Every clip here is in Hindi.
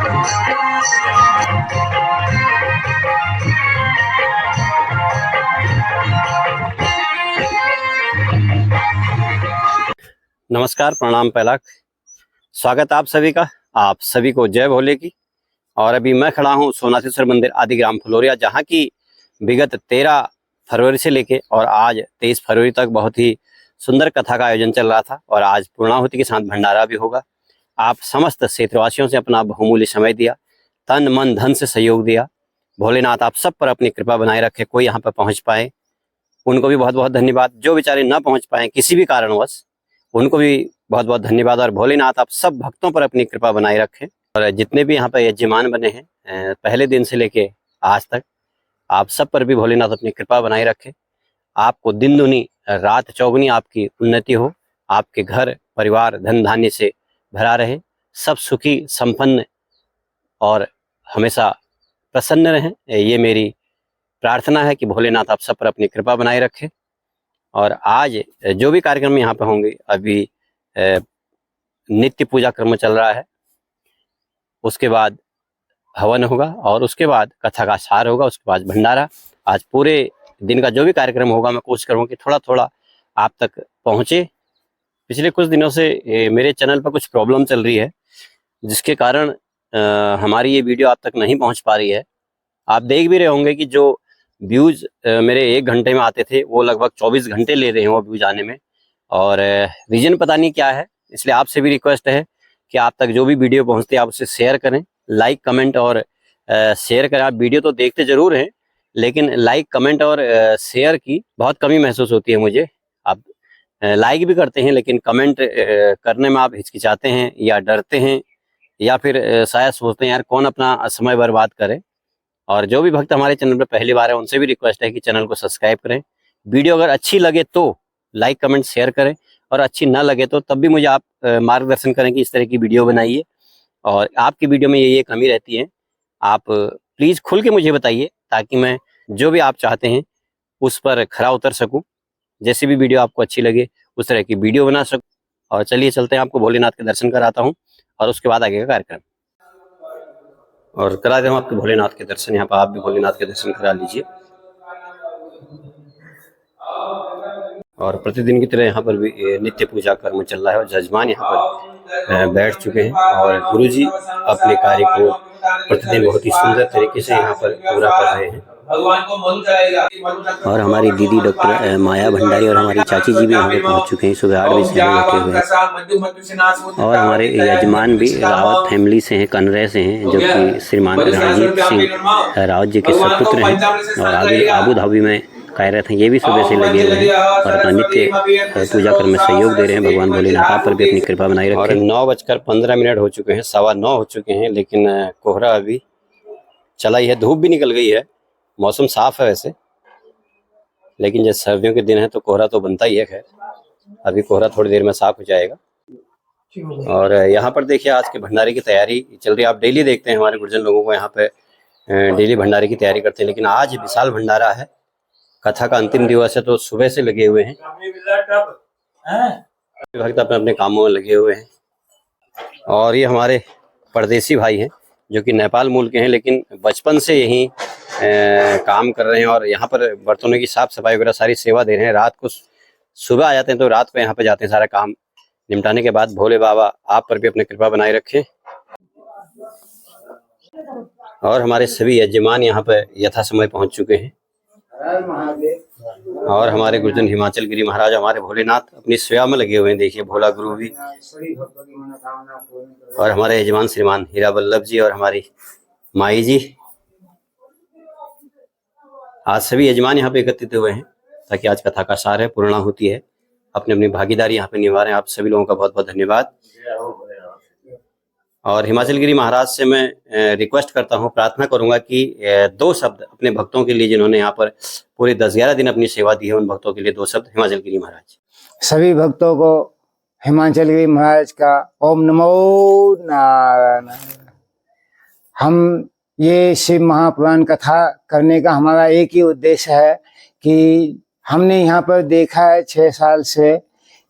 नमस्कार, प्रणाम पैलाक। स्वागत आप सभी का। आप सभी को जय भोले की। और अभी मैं खड़ा हूँ सोनाथेश्वर मंदिर आदि ग्राम फलोरिया, जहाँ की विगत 13 फरवरी से लेके और आज 23 फरवरी तक बहुत ही सुंदर कथा का आयोजन चल रहा था और आज पूर्णाहुति के साथ भंडारा भी होगा। आप समस्त क्षेत्रवासियों से अपना बहुमूल्य समय दिया, तन मन धन से सहयोग दिया। भोलेनाथ आप सब पर अपनी कृपा बनाए रखे। कोई यहाँ पर पहुँच पाए उनको भी बहुत बहुत धन्यवाद, जो बेचारे न पहुँच पाए किसी भी कारणवश उनको भी बहुत बहुत धन्यवाद। और भोलेनाथ आप सब भक्तों पर अपनी कृपा बनाए रखें। और जितने भी यहाँ पर यजमान बने हैं पहले दिन से लेके आज तक, आप सब पर भी भोलेनाथ अपनी कृपा बनाए रखें। आपको दिन दुनी रात चौगुनी आपकी उन्नति हो, आपके घर परिवार धन धान्य से भरा रहे, सब सुखी संपन्न और हमेशा प्रसन्न रहें। ये मेरी प्रार्थना है कि भोलेनाथ आप सब पर अपनी कृपा बनाए रखें। और आज जो भी कार्यक्रम यहाँ पे होंगे, अभी नित्य पूजा क्रम चल रहा है, उसके बाद हवन होगा और उसके बाद कथा का सार होगा, उसके बाद भंडारा। आज पूरे दिन का जो भी कार्यक्रम होगा मैं कोशिश करूँगा कि थोड़ा थोड़ा आप तक पहुँचे। पिछले कुछ दिनों से मेरे चैनल पर कुछ प्रॉब्लम चल रही है, जिसके कारण हमारी ये वीडियो आप तक नहीं पहुँच पा रही है। आप देख भी रहे होंगे कि जो व्यूज मेरे 1 घंटे में आते थे वो लगभग 24 घंटे ले रहे हैं वो व्यूज आने में। और रीजन पता नहीं क्या है, इसलिए आपसे भी रिक्वेस्ट है कि आप तक जो भी वीडियो पहुंचते हैं आप उसे शेयर करें, लाइक कमेंट और शेयर करें। आप वीडियो तो देखते जरूर हैं, लेकिन लाइक कमेंट और शेयर की बहुत कमी महसूस होती है मुझे। आप लाइक भी करते हैं लेकिन कमेंट करने में आप हिचकिचाते हैं या डरते हैं, या फिर शायद सोचते हैं यार कौन अपना समय बर्बाद करे। और जो भी भक्त हमारे चैनल पर पहली बार है उनसे भी रिक्वेस्ट है कि चैनल को सब्सक्राइब करें। वीडियो अगर अच्छी लगे तो लाइक कमेंट शेयर करें, और अच्छी ना लगे तो तब भी मुझे आप मार्गदर्शन करें कि इस तरह की वीडियो बनाइए। और आपकी वीडियो में ये कमी रहती है, आप प्लीज़ खुल के मुझे बताइए ताकि मैं जो भी आप चाहते हैं उस पर खरा उतर सकूं। जैसी भी वीडियो आपको अच्छी लगे उस तरह की वीडियो बना सकूं। और चलिए चलते हैं, आपको भोलेनाथ के दर्शन कराता हूँ और उसके बाद आगे का कार्यक्रम और करा दें आपके भोलेनाथ के दर्शन। यहाँ पर आप भी भोलेनाथ के दर्शन करा लीजिए। और प्रतिदिन की तरह यहाँ पर भी नित्य पूजा कर्म चल रहा है और जजमान यहाँ पर बैठ चुके हैं और गुरुजी अपने कार्य को प्रतिदिन बहुत ही सुंदर तरीके से यहाँ पर पूरा कर रहे हैं। और हमारी दीदी डॉक्टर माया भंडारी और हमारी चाची जी भी यहाँ पे पहुँच चुके हैं। सुबह 8 बजे से यहाँ बैठे हुए हैं। और हमारे यजमान भी रावत फैमिली से हैं, कनरे से हैं, जो कि श्रीमान रणजीत सिंह रावत जी के सपुत्र हैं और आबू धाबी में कार्यरत हैं। ये भी सुबह से लगे हुए हैं और अपना नित्य पूजा कर्म में सहयोग दे रहे हैं। भगवान भोलेनाथ पर भी अपनी कृपा बनाए रखें। और 9:15 हो चुके हैं, 9:15 हो चुके हैं, लेकिन कोहरा अभी चला ही है। धूप भी निकल गई है, मौसम साफ है वैसे, लेकिन जब सर्दियों के दिन है तो कोहरा तो बनता ही है। खैर अभी कोहरा थोड़ी देर में साफ हो जाएगा। और यहाँ पर देखिए आज के भंडारे की तैयारी चल रही है। आप डेली देखते हैं हमारे गुरजन लोगों को यहाँ पे डेली भंडारे की तैयारी करते हैं, लेकिन आज विशाल भंडारा है। कथा का अंतिम दिवस है तो सुबह से लगे हुए हैं, भक्त अपने अपने कामों में लगे हुए हैं। और ये हमारे परदेसी भाई हैं जो कि नेपाल मूल के हैं, लेकिन बचपन से यहीं काम कर रहे हैं और यहाँ पर बर्तनों की साफ सफाई वगैरह सारी सेवा दे रहे हैं। रात को सुबह आ जाते हैं तो रात को यहाँ पे जाते हैं, सारा काम निपटाने के बाद। भोले बाबा आप पर भी अपनी कृपा बनाए रखें। और हमारे सभी यजमान यहाँ पर यथा समय पहुँच चुके हैं। और हमारे गुरुजन हिमाचल गिरी महाराज हमारे भोलेनाथ अपनी सेवा में लगे हुए हैं। देखिए भोला गुरु भी, और हमारे यजमान श्रीमान हीरा वल्लभ जी और हमारी माई जी। आज सभी यजमान यहाँ पे एकत्रित हुए हैं ताकि आज कथा का सार है, पूर्णाहुति है, अपनी अपनी भागीदारी यहाँ पे निभा रहे हैं। आप सभी लोगों का बहुत बहुत धन्यवाद। और हिमाचल गिरी महाराज से मैं रिक्वेस्ट करता हूँ, प्रार्थना करूंगा कि 2 शब्द अपने भक्तों के लिए, जिन्होंने यहाँ पर पूरे 10-11 दिन अपनी सेवा दी है, उन भक्तों के लिए 2 शब्द हिमाचल गिरी महाराज। सभी भक्तों को हिमाचल गिरी महाराज का ओम नमो नारायण। हम ये शिव महापुराण कथा करने का हमारा एक ही उद्देश्य है कि हमने यहाँ पर देखा है 6 साल से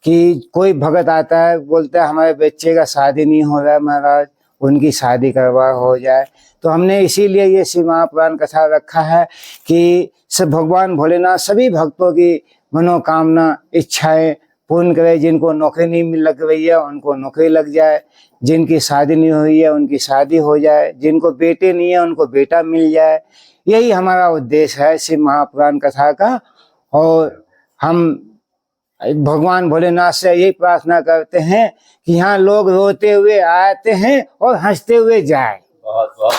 कि कोई भगत आता है, बोलता है हमारे बच्चे का शादी नहीं हो रहा है महाराज, उनकी शादी करवा हो जाए। तो हमने इसीलिए ये श्री महापुराण कथा रखा है कि सब भगवान भोलेनाथ सभी भक्तों की मनोकामना इच्छाएं पूर्ण करे। जिनको नौकरी नहीं लग रही है उनको नौकरी लग जाए, जिनकी शादी नहीं हुई है उनकी शादी हो जाए, जिनको बेटे नहीं है उनको बेटा मिल जाए। यही हमारा उद्देश्य है शिव महापुराण कथा का। और हम भगवान भोलेनाथ से यही प्रार्थना करते हैं कि यहाँ लोग रोते हुए आते हैं और हंसते हुए जाए। बहुत बहुत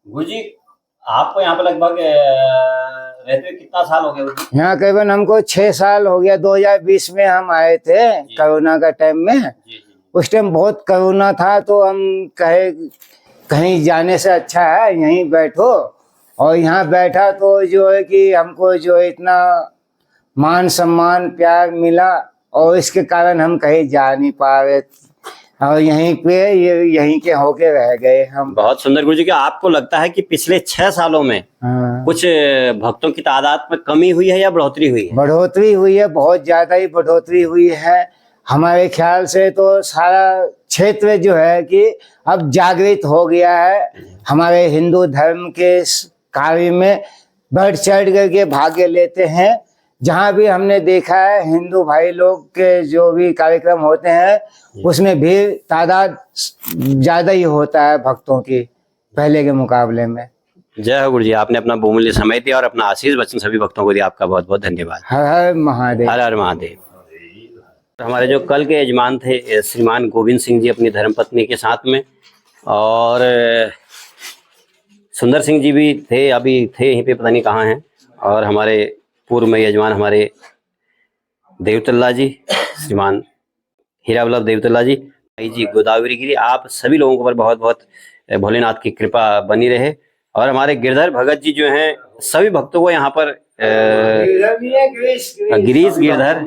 गुरुजी, आपको यहाँ पे लगभग रहते हुए कितना साल हो गया गुरुजी? यहाँ करीबन हमको 6 साल हो गया। 2020 में हम आए थे कोरोना का टाइम में। जी। उस टाइम बहुत कोरोना था तो हम कहे कहीं जाने से अच्छा है यहीं बैठो। और यहाँ बैठा तो जो है कि हमको जो है इतना मान सम्मान प्यार मिला और इसके कारण हम कहीं जा नहीं पा रहे और यहीं पे यहीं के होके रह गए हम। बहुत सुंदर गुरुजी। क्या आपको लगता है कि पिछले 6 सालों में कुछ भक्तों की तादाद में कमी हुई है या बढ़ोतरी हुई है? बढ़ोतरी हुई है, बहुत ज्यादा ही बढ़ोतरी हुई है। हमारे ख्याल से तो सारा क्षेत्र जो है कि अब जागृत हो गया है। हमारे हिंदू धर्म के कार्य में बढ़ चढ़ करके भाग्य लेते हैं। जहाँ भी हमने देखा है हिंदू भाई लोग के जो भी कार्यक्रम होते हैं उसमें भी तादाद ज्यादा ही होता है भक्तों की पहले के मुकाबले में। जय हो गुरुजी, आपने अपना बहुमूल्य समय दिया और अपना आशीष वचन सभी भक्तों को दिया। आपका बहुत बहुत धन्यवाद। हर हर महादेव। हर हर महादेव। हमारे जो कल के यजमान थे श्रीमान गोविंद सिंह जी अपनी धर्मपत्नी के साथ में, और सुंदर सिंह जी भी थे, अभी थे यहीं पे, पता नहीं कहाँ हैं। और हमारे पूर्व में यजमान हमारे देवतल्ला जी, श्रीमान हीरावल्लभ देवतल्ला जी, भाई जी गोदावरी गिरी, आप सभी लोगों पर बहुत बहुत भोलेनाथ की कृपा बनी रहे। और हमारे गिरधर भगत जी जो हैं सभी भक्तों को यहाँ पर गिरीश गिरधर,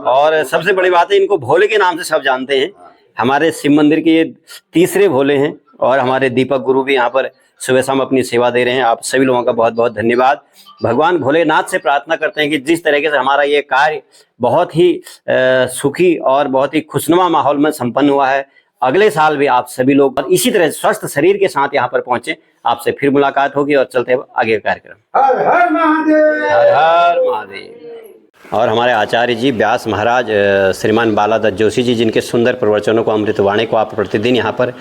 और सबसे बड़ी बात है इनको भोले के नाम से सब जानते हैं। हमारे शिव मंदिर के ये तीसरे भोले हैं। और हमारे दीपक गुरु भी यहाँ पर सुबह शाम अपनी सेवा दे रहे हैं। आप सभी लोगों का बहुत बहुत धन्यवाद। भगवान भोलेनाथ से प्रार्थना करते हैं कि जिस तरीके से हमारा ये कार्य बहुत ही सुखी और बहुत ही खुशनुमा माहौल में संपन्न हुआ है, अगले साल भी आप सभी लोग इसी तरह स्वस्थ शरीर के साथ यहाँ पर पहुंचे। आपसे फिर मुलाकात होगी और चलते हैं आगे का कार्यक्रम। हर हर महादेव। हर हर महादेव। और हमारे आचार्य जी व्यास महाराज श्रीमान बालादत्त जोशी जी, जिनके सुंदर प्रवचनों को, अमृतवाणी को आप प्रतिदिन यहाँ पर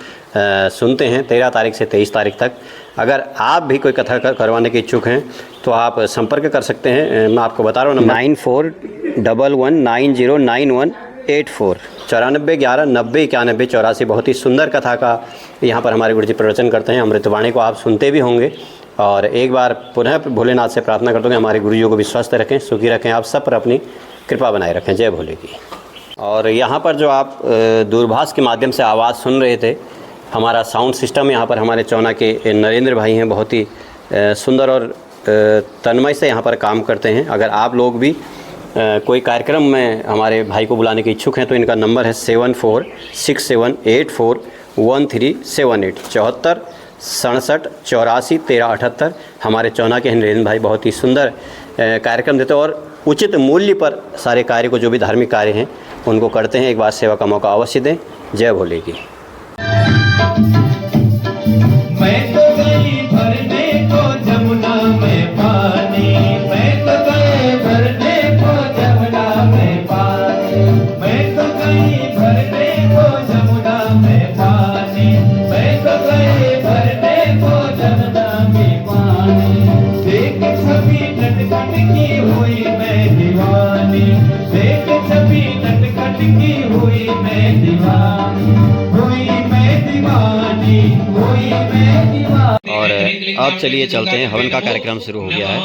सुनते हैं 13 तारीख से 23 तारीख तक। अगर आप भी कोई कथा करवाने के इच्छुक हैं तो आप संपर्क कर सकते हैं। मैं आपको बता रहा हूँ, 9411909184 9411909184। बहुत ही सुंदर कथा का यहाँ पर हमारे गुरुजी प्रवचन करते हैं। अमृतवाणी को आप सुनते भी होंगे। और एक बार पुनः भोलेनाथ से प्रार्थना करते हैं हमारे गुरुजियों को भी स्वस्थ रखें, सुखी रखें, आप सब पर अपनी कृपा बनाए रखें। जय भोले की। और यहाँ पर जो आप दूरभाष के माध्यम से आवाज़ सुन रहे थे, हमारा साउंड सिस्टम यहाँ पर हमारे चौना के नरेंद्र भाई हैं, बहुत ही सुंदर और तन्मय से यहाँ पर काम करते हैं। अगर आप लोग भी कोई कार्यक्रम में हमारे भाई को बुलाने के इच्छुक हैं तो इनका नंबर है 7467841378 74 67 84 13 78। हमारे चौना के नरेंद्र भाई बहुत ही सुंदर कार्यक्रम देते हैं और उचित मूल्य पर सारे कार्य को, जो भी धार्मिक कार्य हैं उनको करते हैं। एक बार सेवा का मौका अवश्य दें। जय भोले की। मैं तो गई भरने को जमुना में पानी, मैं तो गई भरने को जमुना में पानी, मैं तो गई भरने को जमुना में पानी, मैं तो गई भरने को जमुना में पानी। देख छवि नटखट की हुई मैं दीवानी, देख छवि नटखट की हुई मैं दीवानी, हुई मैं दीवानी, हुई मैं दीवानी। और अब चलिए चलते हैं, हवन का कार्यक्रम शुरू हो गया है,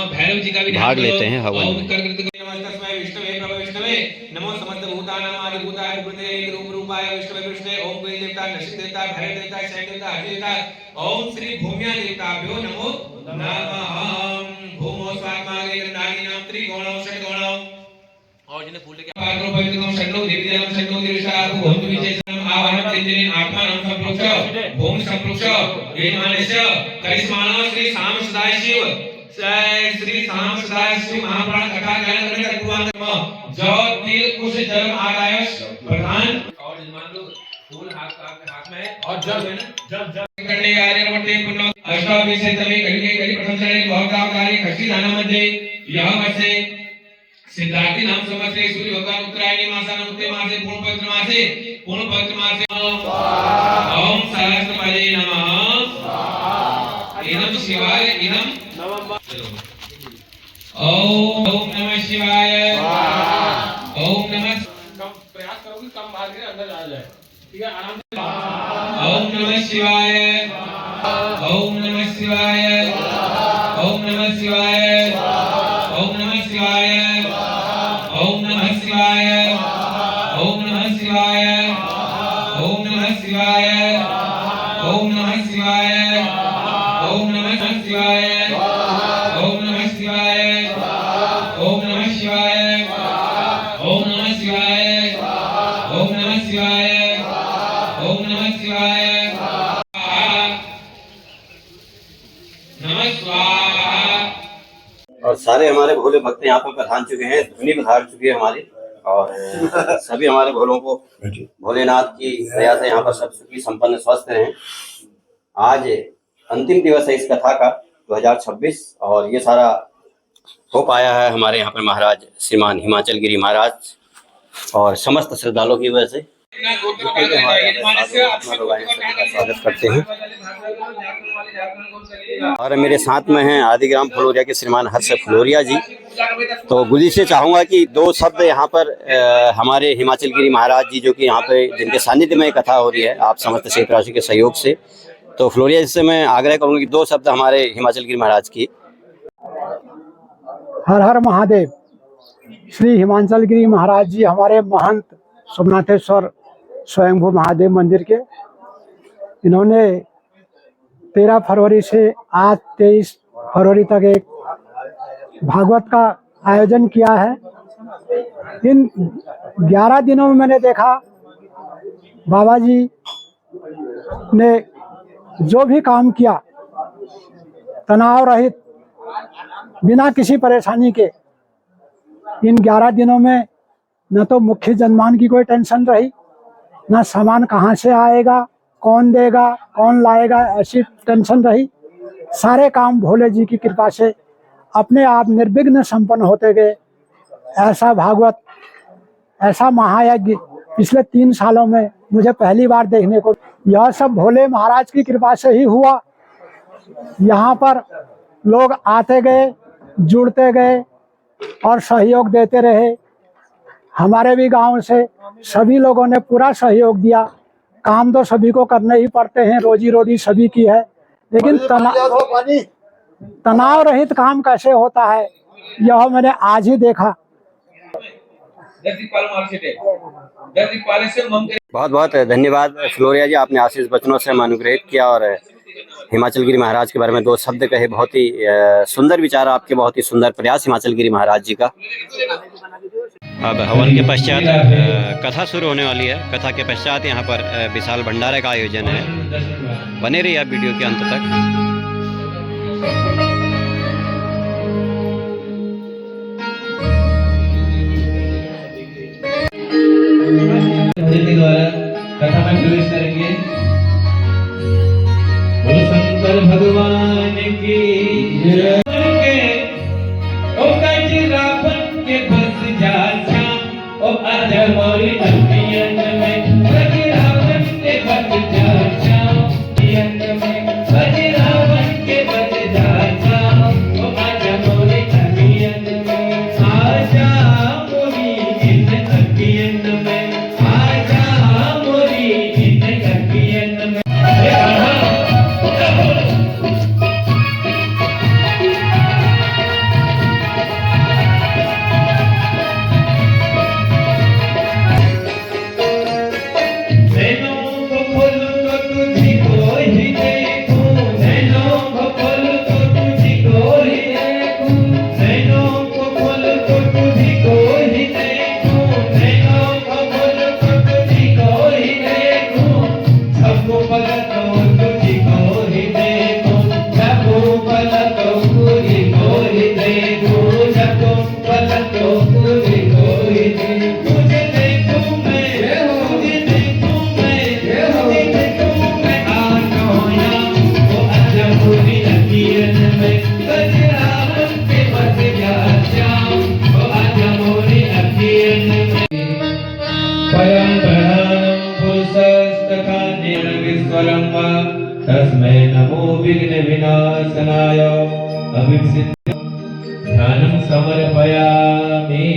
भाग लेते हैं हवन में। नमो समस्त भूतानां आदि भूताय प्रकृते रूप रूपाय विष्णु विष्णु ओम कोई देवता नरसिंह देवता भैरव देवता शैव देवता हरि देवता ओम श्री भूम्या देवताभ्यो नमो नमः। भूमो स्वात्मागे नारी नाम त्रिगुणो षड्गुणो और जिन्हें फूल के पात्रों पवित्रम षड्गुणो देवी जलम षड्गुणो दिशा भूम विशेषणम आवाहनं तेजने आत्मानं संप्रोक्ष भूम संप्रोक्ष वेमानस्य करिष्माणो श्री साम सदाय शिव श्री साम सदाय शिव महापुराण कथा गायन करने का पूर्वांग जो तीर कुश जल आदायश प्रधान और और जब करणे आर्यवर्ते पुन्हा अष्टाविषे तमे कलिगे कलि प्रथम चरणे बहुकाम कार्य खशी दानामध्ये यह वर्षे सिद्धार्थी नाम संवत्सरे सूर्य भगवान उत्तरायणी मासानं उत्ते मासे पूर्ण पवित्र मासे ओम सहस्रपदे नमः इदं शिवाय इदं ओम नमः शिवाय ओम नमः कम प्रयास करोगे कम बाहर के अंदर आ जाए ठीक है आराम से ओम नमः शिवाय ओम नमः शिवाय ओम नमः शिवाय ओम नमः शिवाय ओम नमः शिवाय ओम नमः शिवाय ओम नमः शिवाय ओम नमः शिवाय ओम नमः शिवाय ओम नमः शिवाय ओम नमः शिवाय ओम नमः शिवाय ओम नमः शिवाय ओम नमः शिवाय नमः स्वाहा। और सारे हमारे भोले भक्त यहाँ पर पधार चुके हैं, धुनी पधार चुकी है हमारी, और सभी हमारे भोलों को भोलेनाथ की दया से यहाँ पर सब सुखी संपन्न स्वस्थ रहें। आज अंतिम दिवस है इस कथा का 2026, और ये सारा हो पाया है हमारे यहाँ पर महाराज श्रीमान हिमाचल गिरी महाराज और समस्त श्रद्धालुओं की वजह से। स्वागत करते हैं। और मेरे साथ में हैं आदिग्राम फ्लोरिया के श्रीमान हर्ष फ्लोरिया जी। तो गुरु से चाहूँगा कि दो शब्द यहाँ पर हमारे हिमाचल गिरी महाराज जी, जो कि यहाँ पे जिनके सानिध्य में कथा हो रही है आप समस्त क्षेत्रवासी के सहयोग से, तो फ्लोरिया जी से मैं आग्रह करूँगा कि दो शब्द हमारे हिमाचल गिरी महाराज की। हर हर महादेव। श्री हिमाचल गिरी महाराज जी हमारे महंत सोमनाथेश्वर स्वयंभू महादेव मंदिर के, इन्होंने 13 फरवरी से आज 23 फरवरी तक एक भागवत का आयोजन किया है। इन 11 दिनों में मैंने देखा बाबा जी ने जो भी काम किया तनाव रहित बिना किसी परेशानी के, इन 11 दिनों में न तो मुख्य जनमान की कोई टेंशन रही, न सामान कहाँ से आएगा, कौन देगा, कौन लाएगा, ऐसी टेंशन रही। सारे काम भोले जी की कृपा से अपने आप निर्विघ्न संपन्न होते गए। ऐसा भागवत, ऐसा महायज्ञ पिछले 3 सालों में मुझे पहली बार देखने को, यह सब भोले महाराज की कृपा से ही हुआ। यहाँ पर लोग आते गए, जुड़ते गए और सहयोग देते रहे। हमारे भी गांव से सभी लोगों ने पूरा सहयोग दिया। काम तो सभी को करने ही पड़ते हैं, रोजी रोटी सभी की है, लेकिन तनाव रहित काम कैसे होता है यह मैंने आज ही देखा। बहुत बहुत धन्यवाद फ्लोरिया जी, आपने आशीष बचनों से अनुग्रहित किया और हिमाचल गिरी महाराज के बारे में 2 शब्द कहे। बहुत ही सुंदर विचार आपके, बहुत ही सुंदर प्रयास हिमाचल गिरी महाराज जी का। अब हवन के पश्चात कथा शुरू होने वाली है। कथा के पश्चात यहाँ पर विशाल भंडारे का आयोजन है। बने रहिए आप वीडियो के अंत तक। द्वारा कथा में प्रवेश करेंगे। बोलो शंकर भगवान की जय। ओ रावण के बस जा श्याम, ओ अजमौरी अभियन में रावण के बस जा श्याम, अभियन में रावण के बस जा श्याम, ओ अजमौरी अभियन में आजा मोरी इन अभियन में, आजा मोरी इन स्वयं प्रधानं पुरुषस्तथा निर्विस्वरं वा तस्मै नमो विघ्नविनाशनाय अभिषिक्त ध्यानं समर्पयामि।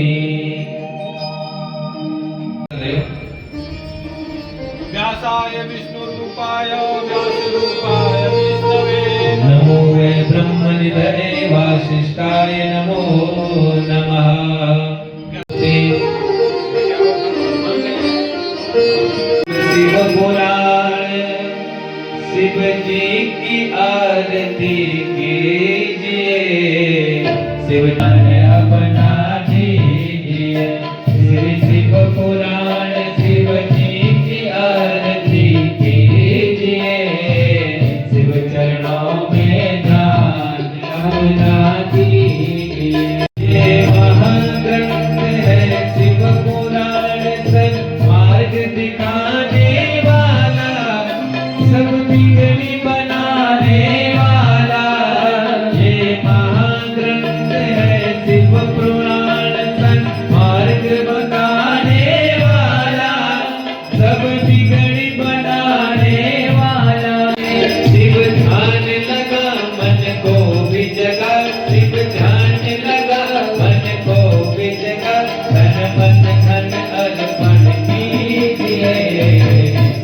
व्यासाय विष्णुरूपाय व्यासरूपाय विष्णवे नमो वै ब्रह्मनिधये वासिष्ठाय नमो नमः। शिव पुराण शिव जी की आरती कीजिए, शिव ने अपना दीजिए। श्री शिव पुराण शिव जी की आरती कीजिए, शिव चरणों में ध्यान अपना दीजिए। ये महाग्रंथ है शिव पुराण सन्मार्ग दिखाने वाला, सब बिगड़ी बनाने वाला। ये महाग्रंथ है शिव पुराण सन्मार्ग बताने वाला, सब बिगड़ी बनाने वाला। शिव ध्यान लगा मन को भी जगा, शिव ध्यान लगा मन को भी जगा। तन मन धन अर्पण कीजिए,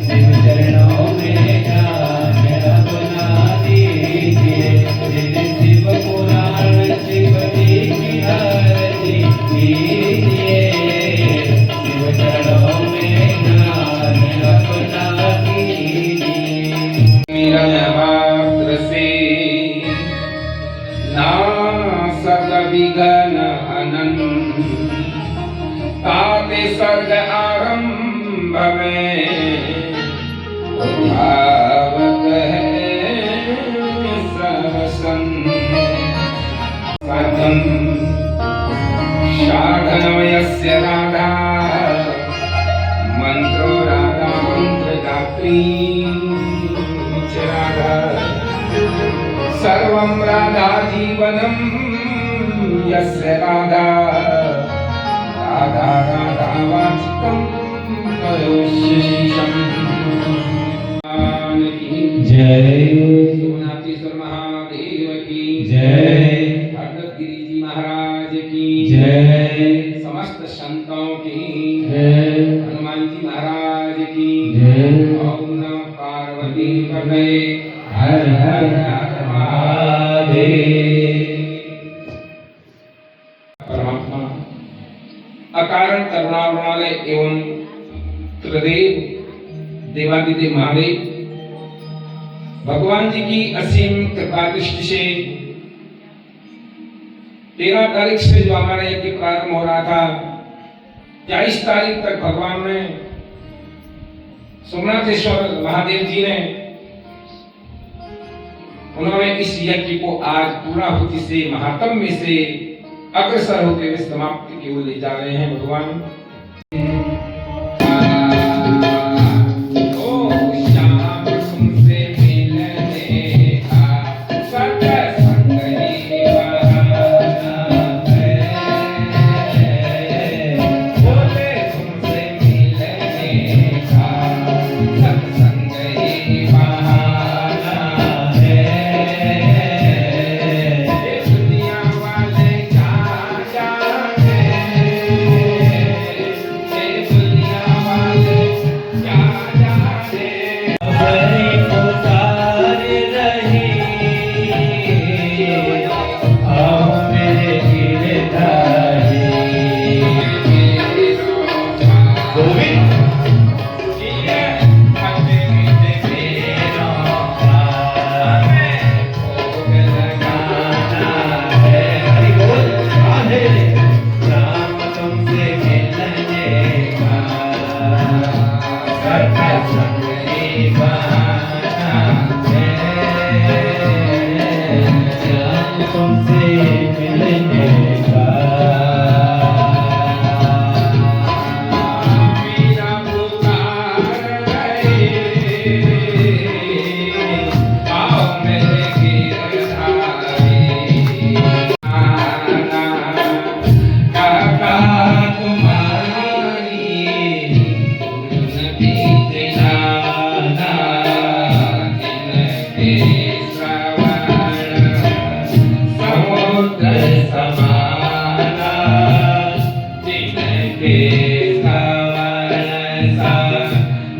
शिव चरणों में ध्यान अपना दीजिए। श्री शिव पुराण शिव जी की आरती कीजिए, शिव चरणों में ध्यान अपना दीजिए। मिलनमात्र से नासक विघ्न अनंत, ताते सर्ग आरंभ में भावक है सब संत। साधनमयस्य राधा मंत्रो राधा मंत्रदात्री च राधा, सर्वं राधा जीवनं यस्य राधा। राधा राधा वाचिकं करोष्यशीशम्। जय सोमनाथेश्वर महादेव की जय, भगत गिरि जी महाराज की जय, समस्त संतों की जय, हनुमान जी महाराज की जय। ओम नमः पार्वती पतये हर हर महादेव। परमात्मा अकारण करुणामय एवं त्रिदेव देवादिदेव महादेव भगवान जी की असीम कृपा दृष्टि से 13 तारीख से जो हमारा यज्ञ प्रारंभ हो रहा था, 23 तारीख तक भगवान ने सोमनाथेश्वर महादेव जी ने उन्होंने इस यज्ञ को आज पूर्णाहुति से महात्म्य से अग्रसर होते हुए समाप्ति की ओर ले जा रहे हैं। भगवान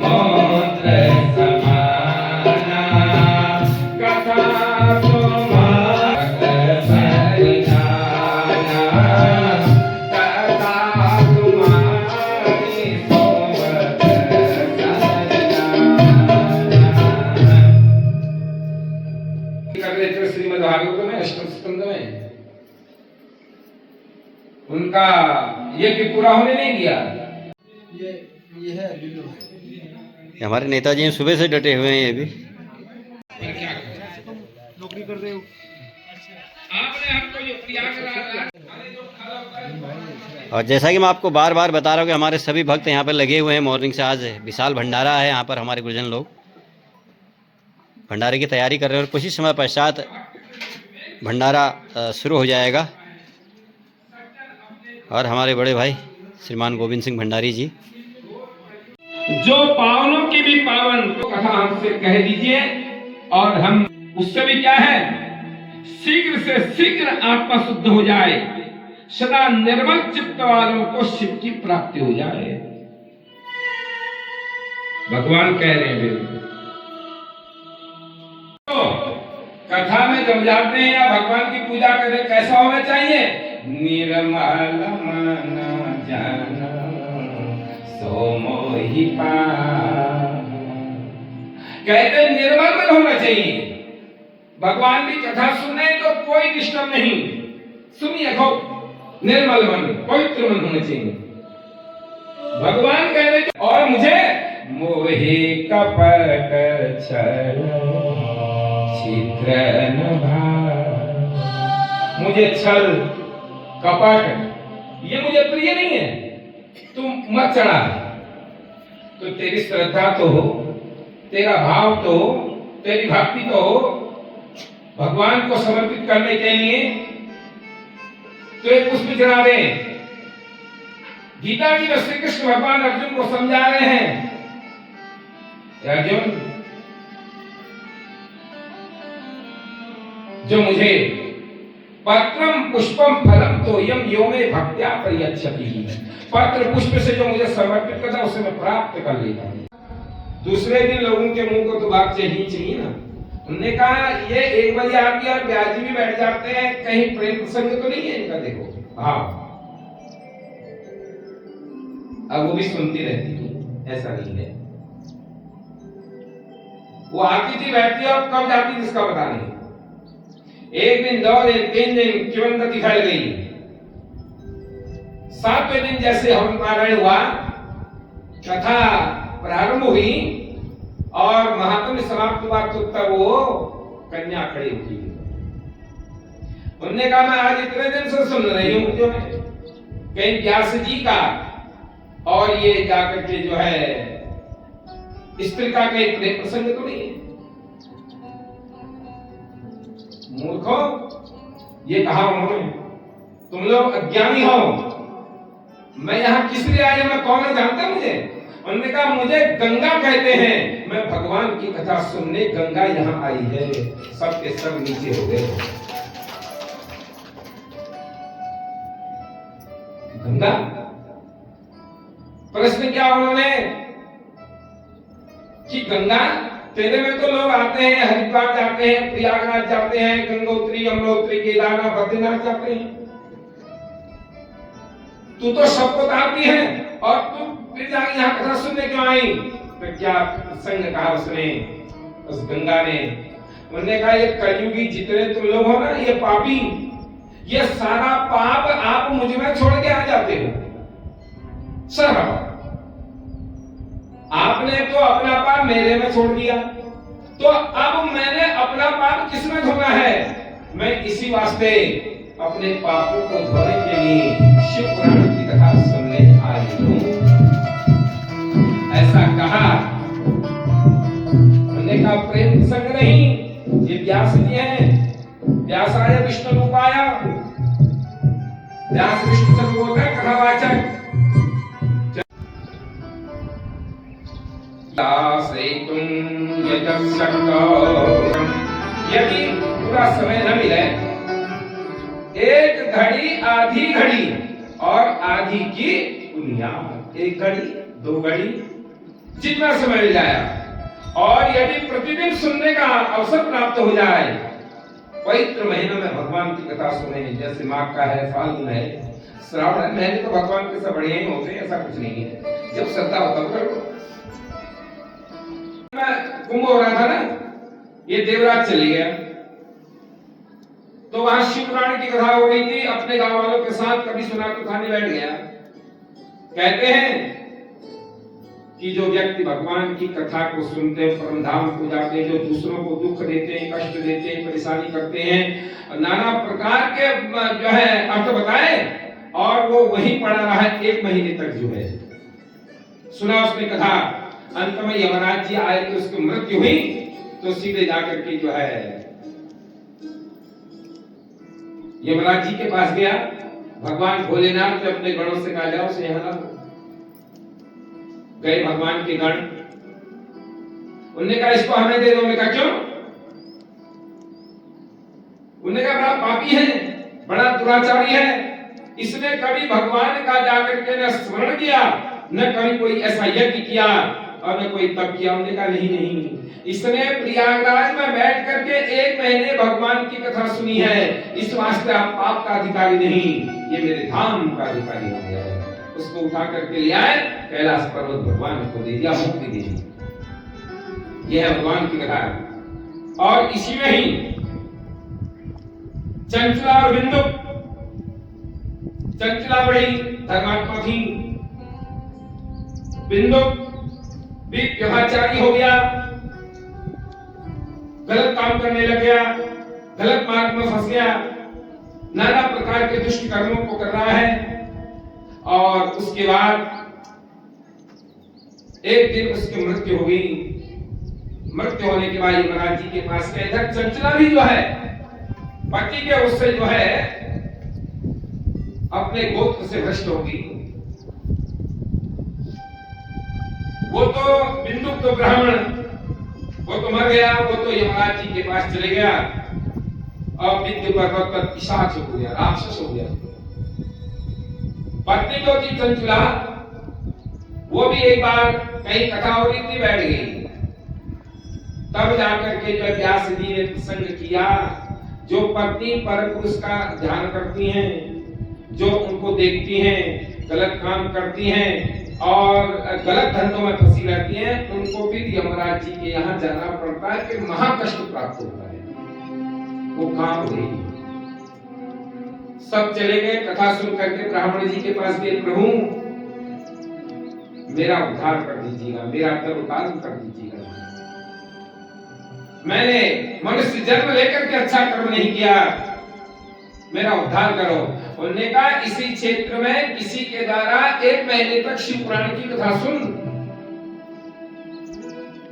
मूत्र समाना कथा तुम्हारे परिधाना कथा तुम्हारी सोवत सरजाना। श्रीमद् भागवत में अष्टम स्कंद में उनका यज्ञ पूरा होने नहीं दिया। ये हमारे नेताजी हैं, सुबह से डटे हुए हैं ये भी। नौकरी कर रहे हो आपने हमको जो प्रयागराज और जैसा कि मैं आपको बार बार बता रहा हूँ कि हमारे सभी भक्त यहाँ पर लगे हुए हैं मॉर्निंग से। आज विशाल भंडारा है यहाँ पर, हमारे गुरुजन लोग भंडारे की तैयारी कर रहे हैं और कुछ ही समय पश्चात भंडारा शुरू हो जाएगा। और हमारे बड़े भाई श्रीमान गोविंद सिंह भंडारी जी, जो पावनों की भी पावन कथा हमसे कह दीजिए और हम उससे भी क्या है शीघ्र से शीघ्र आत्मा शुद्ध हो जाए, सदा निर्मल चित्त वालों को शिव की प्राप्ति हो जाए। भगवान कह रहे हैं तो कथा में जब जाते हैं या भगवान की पूजा करें कैसा होना चाहिए? निर्मल मन जन सो मोहि पावै। कहते निर्मल मन होना चाहिए। भगवान की कथा सुनने तो कोई डिस्टर्ब नहीं, सुनिए खूब निर्मल मन पवित्र मन होना चाहिए। भगवान कहते और मुझे मोहे कपट छल छिद्र न भाव। मुझे छल कपट ये मुझे प्रिय नहीं है, तुम मत चढ़ा। तो तेरी श्रद्धा तो हो, तेरा भाव तो हो, तेरी भक्ति तो हो भगवान को समर्पित करने के लिए, तो एक पुष्प चढ़ा दे। गीता जी में श्री कृष्ण भगवान अर्जुन को समझा रहे हैं, अर्जुन जो मुझे पत्रम पुष्पम फलम तो यम यो में भक्त्या परियच्छति। पत्र पुष्प से जो मुझे समर्पित करता उसे मैं प्राप्त कर लेता हूँ। दूसरे दिन लोगों के मुंह को तो बात चाहिए ना। उन्होंने कहा ये एक बजे आती है और ब्याज भी बैठ जाते हैं, कहीं प्रेम प्रसंग तो नहीं है इनका? देखो हाँ, अब वो भी सुनती रहती थी, ऐसा नहीं है। वो आती थी बैठती और कब जाती थी इसका पता नहीं। एक दिन, 2 दिन, 3 दिन किवंदती फैल गई। 7वें दिन जैसे हवन पारायण हुआ, कथा प्रारंभ हुई और महात्म्य समाप्त हुआ तो तब वो कन्या खड़ी उठी। उन्होंने कहा मैं आज इतने दिन से सुन रही हूं जो है कहीं व्यास जी का और ये जाकर के जो है स्त्री का कहीं प्रेम प्रसंग तो नहीं है। मूर्खों, ये कहा उन्होंने, तुम लोग अज्ञानी हो। मैं यहाँ किस लिए आया, मैं कौन है जानते मुझे? उन्होंने कहा मुझे गंगा कहते हैं, मैं भगवान की कथा सुनने गंगा यहाँ आई है। सब के सब नीचे हो गए। गंगा प्रश्न क्या उन्होंने कि गंगा तेरे में तो लोग आते हैं, हरिद्वार जाते हैं, प्रयागराज जाते हैं, गंगोत्री, यमुनोत्री, केदारनाथ, बद्रीनाथ जाते हैं। तू तो सबको तारती है और तू फिर जाके यहाँ कथा सुनने क्यों आई? तो क्या संग कहा उसने, उस गंगा ने? उन्होंने कहा ये कलयुगी जितने तुम लोग हो ना, ये पापी, ये सारा पाप आप मुझ में छोड़ के आ जाते हो। सारा आपने तो अपना पाप मेरे में छोड़ दिया, तो अब मैंने अपना पाप किसमें धोना है? मैं इसी वास्ते अपने पापों को धोने के लिए शिव पुराण की कथा सुनने आई हूं। ऐसा कहा। उन्होंने कहा प्रेम संग नहीं, ये व्यास जी हैं। व्यासाय विष्णु रूपाय, व्यास विष्णु सर्वभूत है कथावाचक। यदि पूरा समय न मिले, एक घड़ी आधी घड़ी और आधी की बुनियाद, 1 घड़ी 2 घड़ी जितना समय मिल जाए, और यदि प्रतिदिन सुनने का अवसर प्राप्त हो जाए, पवित्र महीनों में भगवान की कथा सुने, जैसे माघ का है, फाल्गुन है, श्रावण है, महीने तो भगवान के सब बढ़िया ही होते हैं, ऐसा कुछ नहीं है, जब श्रद्धा हो तब करो। कुंभ हो रहा था ना, ये देवराज चले गया, तो वहां शिव पुराण की कथा हो रही थी, अपने गांव वालों के साथ कभी सुना तो खाने बैठ गया। कहते हैं कि जो व्यक्ति भगवान की कथा को सुनते हैं, परम धाम को जाते हैं, जो दूसरों को दुख देते हैं, कष्ट देते हैं, परेशानी करते हैं, नाना प्रकार के जो है अर्थ बताए, और वो वहीं पड़ा रहा है 1 महीने तक जो है। सुना उसने कथा, अंत में यमराज जी आए तो उसकी मृत्यु हुई, तो सीधे जाकर के जो है यमराज जी के पास गया। भगवान भोलेनाथ ने अपने गणों से कहा, जाओ से यहाँ लाओ। गए भगवान के गण, उन्होंने कहा इसको हमें दे दो। उन्होंने कहा क्यों? उन्होंने कहा बड़ा पापी है, बड़ा दुराचारी है, इसने कभी भगवान का जाकर के न स्मरण किया, न कभी कोई ऐसा यज्ञ किया, और न कोई तप किया। उन्होंने कहा नहीं, इसने प्रयागराज में बैठ करके 1 महीने भगवान की कथा सुनी है, इस वास्ते आप पाप का अधिकारी नहीं, ये मेरे धाम का अधिकारी हो गया है। उसको उठा करके ले आए, कैलाश पर्वत भगवान को दे दिया, मुक्ति दे दी। यह है भगवान की कथा। और इसी में ही चंचला और बिंदु, चंचला बड़ी धर्मात्मा थी, बिंदु भी व्यभिचारी हो गया, गलत काम करने लग गया, गलत मार्ग में फंस गया, नाना प्रकार के दुष्ट कर्मों को कर रहा है। और उसके बाद एक दिन उसकी मृत्यु हो गई। मृत्यु होने के बाद यमराज जी के पास गए। इधर चंचला भी जो है पति के उससे जो है अपने गोत्र से भ्रष्ट हो गई। वो तो बिंदु तो ब्राह्मण, वो तो मर गया, वो तो यमराज जी के पास चले गया, और विद्यु पर्वत पर पिशाच हो गया, राक्षस हो गया। पत्नी जो थी चंचला, वो भी एक बार कहीं कथा हो रही थी, बैठ गई। तब जाकर के जो व्यास जी ने प्रसंग किया, जो पत्नी पर पुरुष का ध्यान करती हैं, जो उनको देखती हैं, गलत काम करती हैं और गलत धंधों में फंसी रहती हैं, उनको फिर यमराज जी के यहाँ जाना पड़ता है, फिर महाकष्ट प्राप्त होता है। वो काम हो गई। सब चले गए। कथा सुन करके ब्राह्मण जी के पास गए, प्रभु मेरा उद्धार कर दीजिएगा, मेरा तरोतार कर दीजिएगा। मैंने मनुष्य जन्म लेकर के अच्छा कर्म नहीं किया, मेरा उद्धार करो। उन्होंने कहा इसी क्षेत्र में किसी के द्वारा 1 महीने तक शिव पुराण की कथा सुन,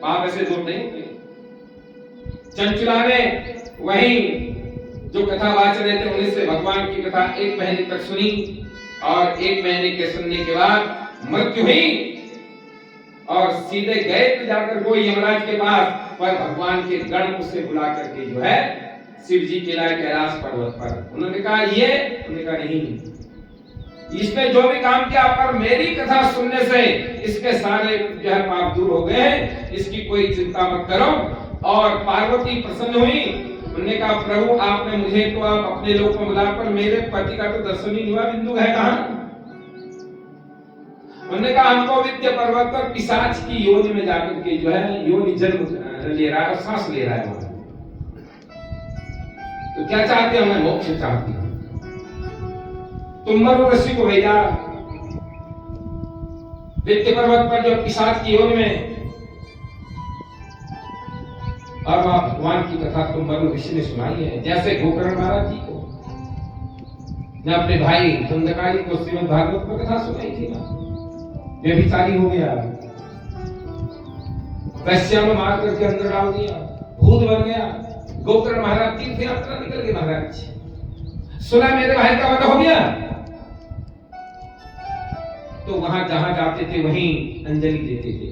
पाप ऐसे दूर नहीं होते। चंचला ने वही जो कथा वाच रहे थे उन्हीं से भगवान की कथा 1 महीने तक सुनी, और 1 महीने के सुनने के बाद मृत्यु हुई, और सीधे गए तो जाकर वो यमराज के पास, पर भगवान के गण उसे बुला करके जो है शिव जी के लाए कैलाश पर्वत पर। उन्होंने कहा ये, उन्होंने कहा नहीं, इसने जो भी काम किया, पर मेरी कथा सुनने से इसके सारे जो है पाप दूर हो गए हैं, इसकी कोई चिंता मत करो। और पार्वती प्रसन्न हुई। उन्होंने कहा प्रभु आपने मुझे तो आप अपने लोक में बुला, पर मेरे पति का तो दर्शन ही हुआ, बिंदु है कहां? उन्होंने कहा हमको विद्या पर्वत पर पिशाच की योनि में जाकर के जो है योनि जन्म ले रहा है और सांस ले रहा है वहां। तो क्या चाहते हो? मैं मोक्ष चाहती हूं। तुम मरु ऋषि को भेजा विद्या पर्वत पर जो पिशाच की योनि में, और वहां भगवान की कथा तुम मरु ऋषि ने सुनाई है। जैसे गोकर्ण महाराज जी को ने अपने भाई धुंधकारी को श्रीमद् भागवत में कथा सुनाई थी ना, व्यभिचारी हो गया, वैश्या में मार करके अंदर डाल दिया, भूत बन गया। गोकर्ण महाराज तीर्थ यात्रा निकल गए। महाराज सुना मेरे भाई का वध हो गया, तो वहां जहां जाते थे वहीं अंजलि देते थे।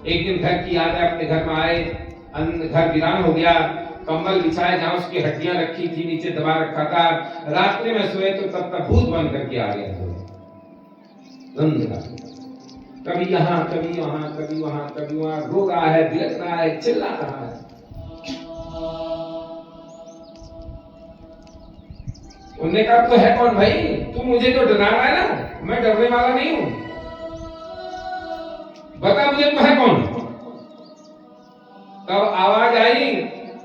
एक दिन घर की याद है, अपने घर में आए, घर वीरान हो गया, कंबल बिछाए, जहां उसकी हड्डियां रखी थी नीचे दबा रखा था। रात्रि में सोए तो तब तक भूत बन करके आ गया। कभी यहाँ कभी वहां कभी वहां कभी वहां, रो रहा है, बिलख रहा है, चिल्ला रहा है। उन्होंने कहा तो है कौन भाई, तू मुझे तो डरा रहा है ना, मैं डरने वाला नहीं हूं, बता मुझे तू है कौन। तब आवाज आई,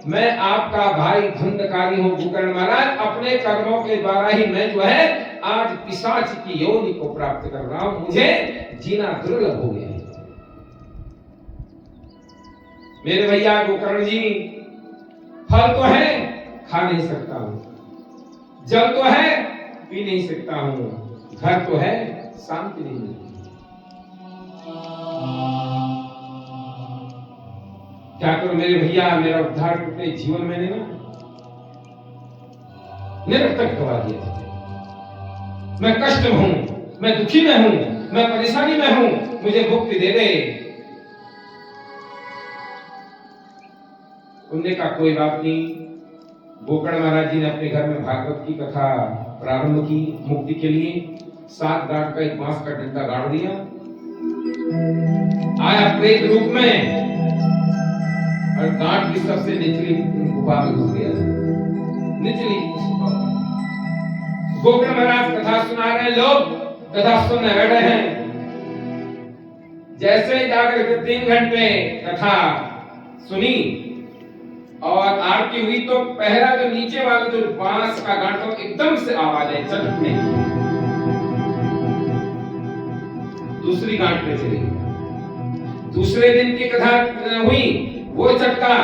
मैं आपका भाई धुंधकारी हूं गोकर्ण महाराज, अपने कर्मों के द्वारा ही मैं जो है आज पिशाच की योनि को प्राप्त कर रहा हूं, मुझे जीना दुर्लभ हो गया है। मेरे भैया गोकर्ण जी, फल तो है खा नहीं सकता हूं, जल तो है पी नहीं सकता हूं, घर तो है शांति नहीं मिलती। क्या करो मेरे भैया, मेरा उद्धार करते जीवन मैंने ना निरर्थक गवा दिया। मैं कष्ट में हूं, मैं दुखी में हूं, मैं परेशानी में हूं, मुझे मुक्ति दे दे। उनने कहा कोई बात नहीं। गोकर्ण महाराज जी ने अपने घर में भागवत की कथा प्रारंभ की मुक्ति के लिए। 7 गांठ का एक बांस का डंडा गाड़ दिया, आया प्रेत रूप में और गांठ की सबसे निचली गुफा में घुस गया, निचली गुफा। गोकर्ण महाराज कथा सुना रहे, लोग कथा सुनने बैठे हैं। जैसे ही जाकर के 3 घंटे कथा सुनी और आरती हुई तो पहला जो नीचे वाला जो बांस का गांठ था एकदम से आवाज आई चटकने, दूसरी गांठ पे चली। दूसरे दिन की कथा हुई, वो झटका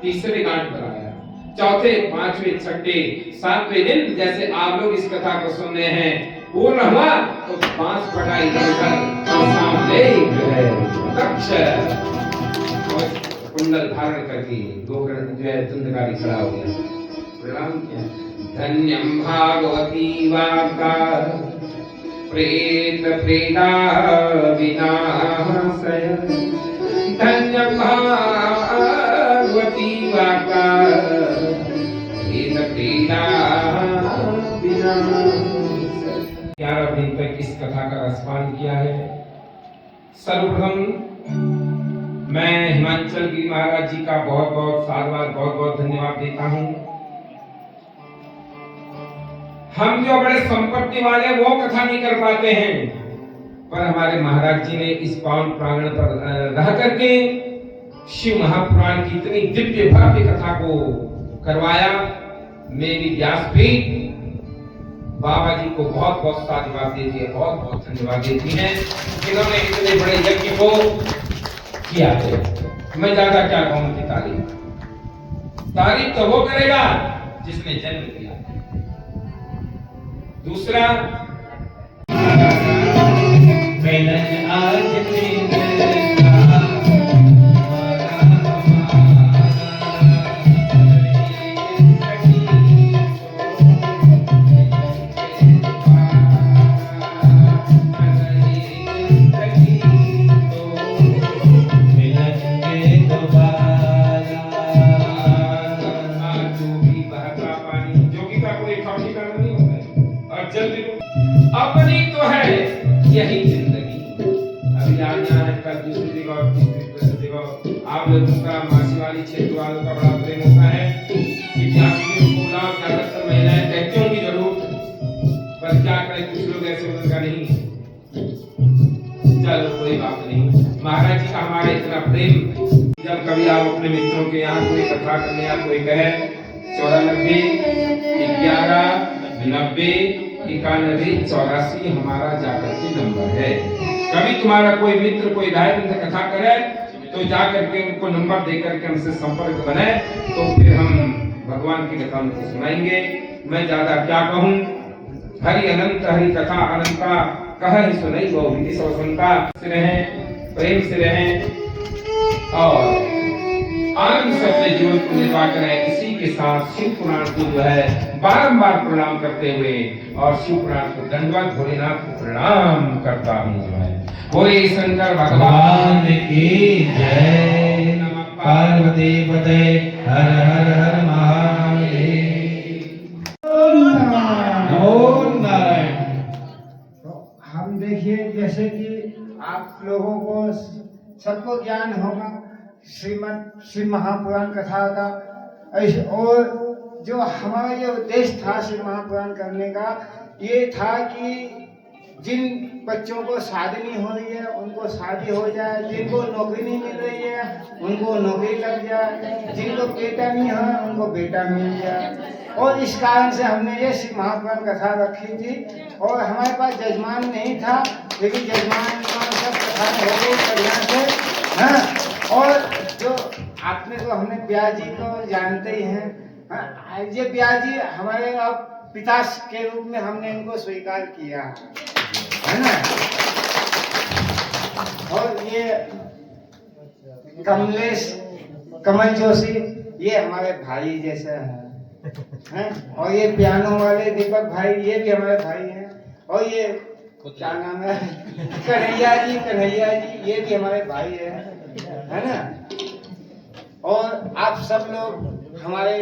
तीसरे गांठ पर आया। चौथे, पांचवें, छठे, 7वें दिन जैसे आप लोग इस कथा को सुन रहे हैं पूर्ण हुआ तो बांस पटाई कर सामने कक्ष कुंडल धारण करके गोकर्ण जो है धुंधकारी खड़ा हो गया, प्रणाम किया। धन्यम भागवती वाका प्रेत प्रेता विनाशय, धन्यम भागवती वाका प्रेत प्रेता विनाशय। 11 दिन तक इस कथा का रसपान किया है। सर्वप्रथम मैं हिमांचल गिरी महाराज जी का बहुत बहुत साधुवाद, बहुत बहुत धन्यवाद देता हूं। हम जो बड़े संपत्ति वाले वो कथा नहीं कर पाते हैं, पर हमारे महाराज जी ने इस पावन प्रांगण पर रह करके शिव महापुराण की इतनी दिव्य भव्य कथा को करवाया। मेरी व्यासपीठ बाबा जी को बहुत बहुत साधुवाद देती है, बहुत बहुत धन्यवाद देती है। इन्होंने इतने बड़े यज्ञ को किया है। मैं ज्यादा क्या कहूं उनकी तारीफ तो वो करेगा जिसने जन्म दिया। दूसरा, मिलन आज अपनी तो है यही जिंदगी, अभी आना है कल दूसरी जगह तीसरी जगह। आप लोगों का मासी वाली क्षेत्र वालों का बड़ा प्रेम होता है कि जातियों को लाभ ज्यादातर महिलाएं कहती होंगी जरूर, पर क्या करें कुछ लोग ऐसे उनका नहीं। चलो कोई बात नहीं, महाराज जी का हमारा इतना प्रेम। जब कभी आप अपने मित्रों के यहाँ कोई कथा करने या कोई कहे 94 11 90 91 84 हमारा जाकर के नंबर है। कभी तुम्हारा कोई मित्र कोई भाई तुमसे कथा करे तो जाकर के उनको नंबर देकर के हमसे संपर्क बने, तो फिर हम भगवान की कथा उनको सुनाएंगे। मैं ज्यादा क्या कहूँ, हरि अनंत हरि कथा अनंता कह ही सुनई वो विधि सवसंता से रहें, प्रेम से रहें और आनंद से अपने जीवन को निर्वाह करें। इसी के साथ शिव पुराण को जो है बारंबार प्रणाम करते हुए और शिव पुराण को दंडवत भोलेनाथ को प्रणाम करता हूँ। बोले शंकर भगवान की जय। नमः पार्वती पते हर हर हर महादेव। नमो नारायण। तो हम देखिए जैसे कि आप लोगों सबको ज्ञान होगा श्री महापुराण कथा का। और जो हमारा ये उद्देश्य था श्री महापुराण करने का, ये था कि जिन बच्चों को शादी नहीं हो रही है उनको शादी हो जाए, जिनको नौकरी नहीं मिल रही है उनको नौकरी लग जाए, जिनको बेटा नहीं है उनको बेटा मिल जाए। और इस कारण से हमने ये श्री महापुराण कथा रखी थी। और हमारे पास जजमान नहीं था, लेकिन जजमान सब कथा हो गई बढ़िया से। हाँ, और जो आपने तो हमने ब्यास जी को जानते ही हैं। हाँ, ये ब्यास जी हमारे अब पिता के रूप में हमने इनको स्वीकार किया है ना। और ये कमल जोशी ये हमारे भाई जैसे हैं। और ये पियानो वाले दीपक भाई ये भी हमारे भाई हैं। और ये क्या नाम है कन्हैया जी ये भी हमारे भाई है ना। और आप सब लोग हमारे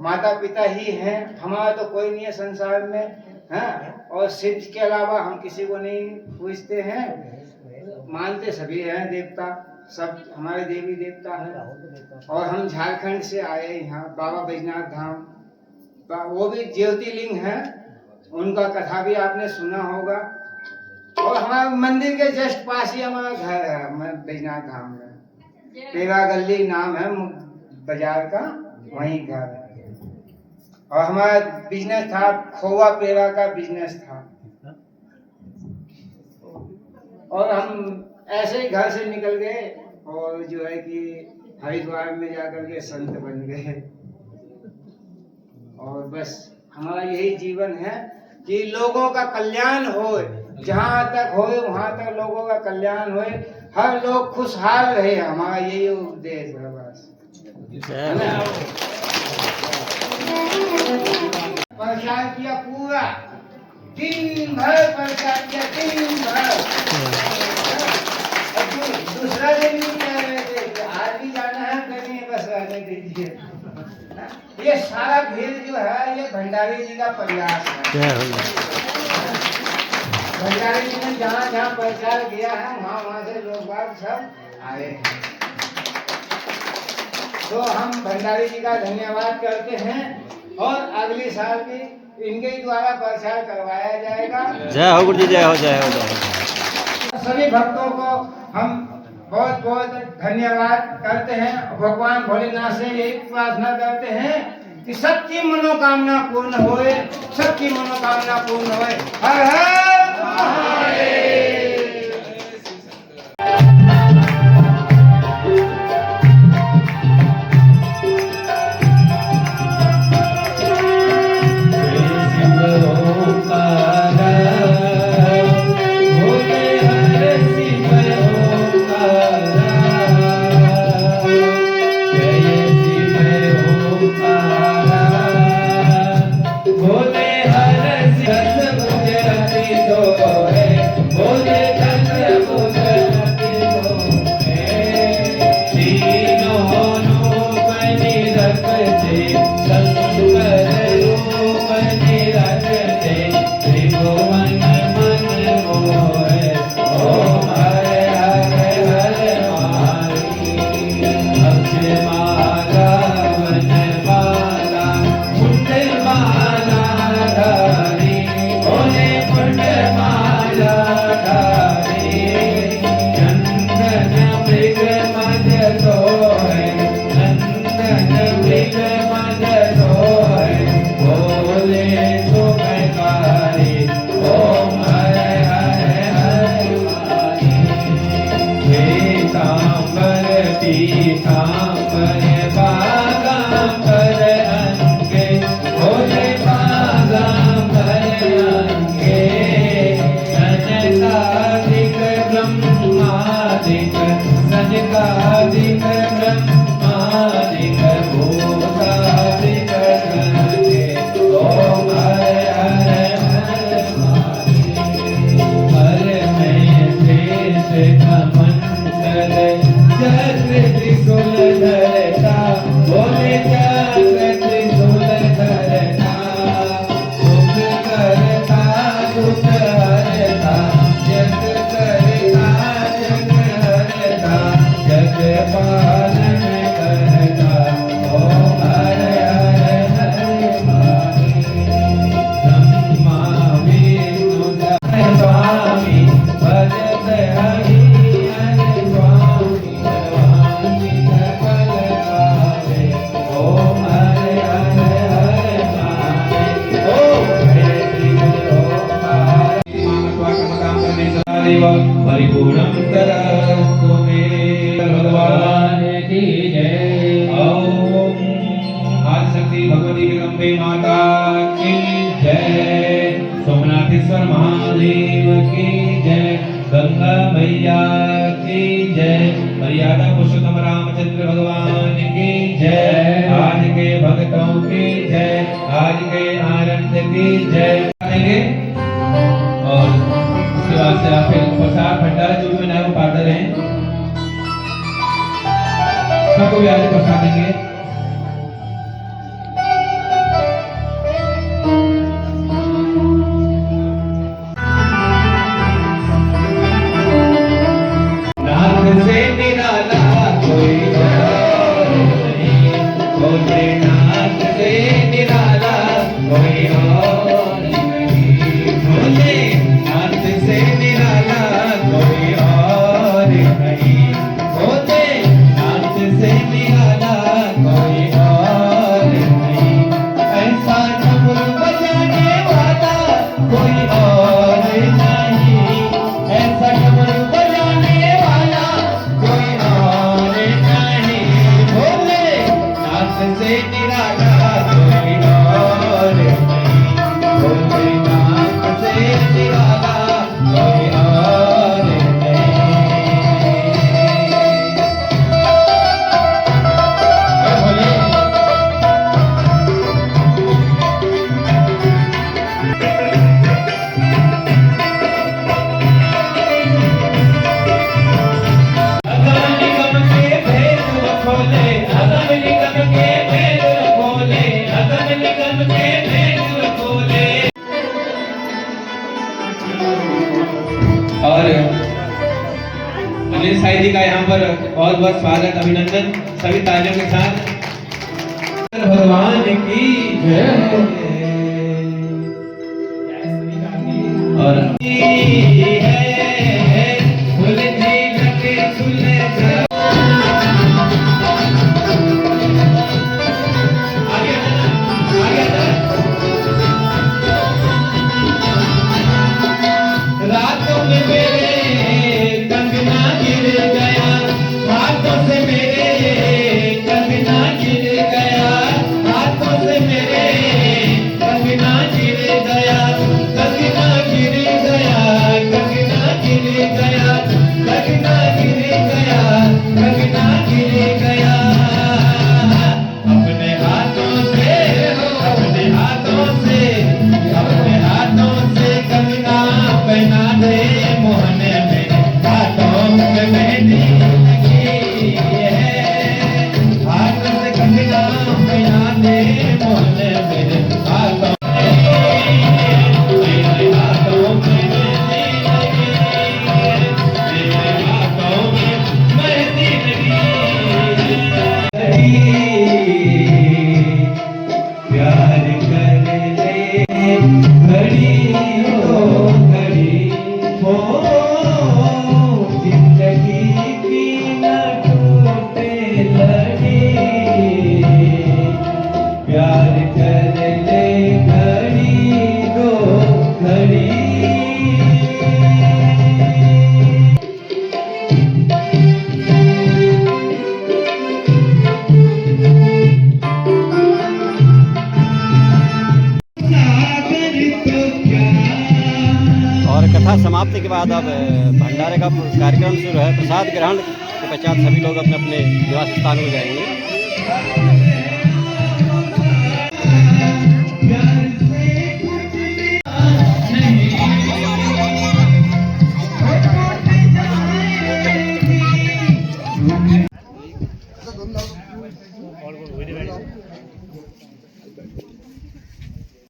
माता पिता ही हैं, हमारा तो कोई नहीं है संसार में। हाँ, और सिद्ध के अलावा हम किसी को नहीं पूछते हैं, मानते सभी हैं देवता, सब हमारे देवी देवता हैं। और हम झारखंड से आए यहाँ बाबा बैजनाथ धाम, वो भी ज्योतिर्लिंग है, उनका कथा भी आपने सुना होगा। और हमारे मंदिर के जस्ट पास ही हमारा घर है बैजनाथ धाम में, पेवा गली नाम है बाजार का, वहीं घर है। और हमारा बिजनेस था खोवा पेड़ा का बिजनेस था। और हम ऐसे ही घर से निकल गए और जो है कि हरिद्वार में जाकर के संत बन गए। और बस हमारा यही जीवन है कि लोगों का कल्याण हो, जहाँ तक हो वहाँ तक लोगों का कल्याण हो, हर लोग खुशहाल रहे, हमारा यही उद्देश्य है बस। प्रचार किया पूरा दिन भर, प्रचार किया दिन भर। दूसरा दिन भी कह रहे थे कि आज भी जाना है, कहीं बस रहने दीजिए। ये सारा भीड़ जो है ये भंडारी जी का प्रयास है। भंडारी जी ने जहाँ जहाँ प्रचार किया है वहाँ से लोग बाग सब आए हैं। तो हम भंडारी जी का धन्यवाद करते हैं। और अगली साल भी इनके द्वारा प्रचार करवाया जाएगा। जय हो गुरु जी, जय हो जय हो जय हो। सभी भक्तों को हम बहुत बहुत धन्यवाद करते हैं। भगवान भोलेनाथ से यही प्रार्थना करते हैं कि सबकी मनोकामना पूर्ण होए, सबकी मनोकामना पूर्ण होए। हर हर महादेव। मर्यादा पुरुषोत्तम रामचंद्र भगवान की जय। आज के भक्तों की जय, आज के आनंद की जय। और उसके बाद से आप फिर प्रसाद भंडारा जो भी बनाए वो पाते रहें, सबको भी आज प्रसाद देंगे। नाथ से निराला कोई और नहीं, भोलेनाथ से निराला कोई और नहीं, भोलेनाथ से निराला कोई और नहीं, भोलेनाथ से निराला कोई और नहीं। ऐसा डमरू बजाने वाला कोई और नहीं, ऐसा डमरू बजाने वाला कोई और नहीं, भोलेनाथ से निराला कोई और नहीं, भोलेनाथ से निराला कोई और नहीं। बोले अगम निगम के भेद खोले, अगम निगम के भेद खोले, अगम निगम के भेद खोले। और अनिल साई जी का यहाँ पर बहुत बहुत स्वागत, अभिनंदन सभी तालियों के साथ। भगवान की जय। और है फूल जी लगे सुलझा। रातों में मेरे कंगना गिर गया, हाथों से मेरे कंगना गिर गया, हाथों से मेरे कंगना गिर गया, कंगना गिर गया, कंगना गिर गया, कंगना गिर गया, कंगना गिर गया। अपने हाथों से, अपने हाथों से, अपने हाथों से कंगना पहना दे मोहन मेरे हाथों में मेहंदी लगी है, हाथों से कंगना पहना दे मोहन मेरे हाथों मेरे हाथों में मेहंदी लगी है, मेरे हाथों में मेहंदी लगी। प्यार कर ले घड़ी हो घड़ी हो, जिंदगी की न टूटे लड़ी। प्यार कर ले घड़ी हो घड़ी। और कथा समाप्ति के बाद अब भंडारे का कार्यक्रम शुरू है। प्रसाद ग्रहण के पश्चात सभी लोग अपने अपने निवास स्थान में जाएंगे।